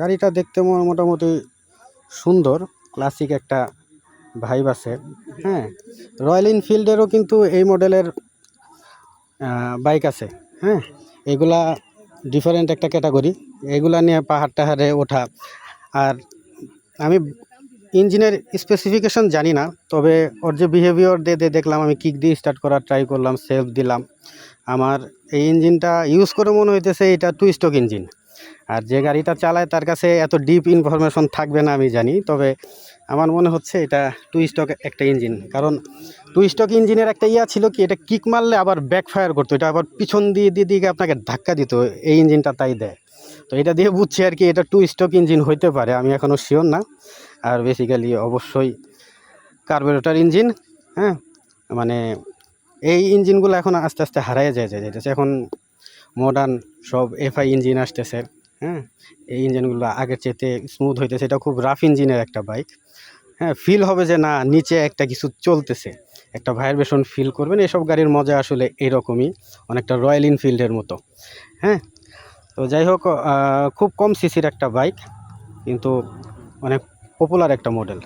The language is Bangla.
গাড়িটা দেখতে মোটামুটি সুন্দর, ক্লাসিক একটা ভাইব আছে। হ্যাঁ, রয়্যাল এনফিল্ডেরও কিন্তু এই মডেলের বাইক আছে। হ্যাঁ, এগুলা ডিফারেন্ট একটা ক্যাটাগরি, এগুলা নিয়ে পাহাড় টাহাড়ে ওঠা। আর আমি ইঞ্জিনের স্পেসিফিকেশন জানি না, তবে ওর যে বিহেভিয়ার দিয়ে দেখলাম, আমি কিক দিয়ে স্টার্ট করার ট্রাই করলাম, সেলফ দিলাম। আমার এই ইঞ্জিনটা ইউজ করে মনে হইতেছে এটা 2 স্ট্রোক ইঞ্জিন। আর যে গাড়িটা চালায় তার কাছে এত ডিপ ইনফরমেশন থাকবে না আমি জানি, তবে আমার মনে হচ্ছে এটা 2 স্ট্রোক একটা ইঞ্জিন। কারণ 2 স্ট্রোক ইঞ্জিনের একটা ছিল কি, এটা কিক মারলে আবার ব্যাকফায়ার করতো, এটা আবার পিছন দিকে আপনাকে ধাক্কা দিত, এই ইঞ্জিনটা তাই দেয়। তো এটা দিয়ে বুঝছি আর কি এটা 2 স্ট্রোক ইঞ্জিন হইতে পারে, আমি এখনও শিওর না। আর বেসিক্যালি অবশ্যই কার্বোরেটর ইঞ্জিন। হ্যাঁ, মানে এই ইঞ্জিনগুলো এখন আস্তে আস্তে হারায় যাইতেছে। এখন মডার্ন সব এফআই ইঞ্জিন আসতেছে। হ্যাঁ, এই ইঞ্জিনগুলো আগের চেয়ে স্মুথ হইতেছে। এটা খুব রাফ ইঞ্জিনের একটা বাইক। হ্যাঁ, ফিল হবে যে না নিচে একটা কিছু চলতেছে, একটা ভাইব্রেশন ফিল করবেন। এসব গাড়ির মজা আসলে এরকমই, অনেকটা রয়্যাল এনফিল্ডের মতো। হ্যাঁ, তো যাই হোক, খুব কম সিসির একটা বাইক, কিন্তু অনেক পপুলার একটা মডেল।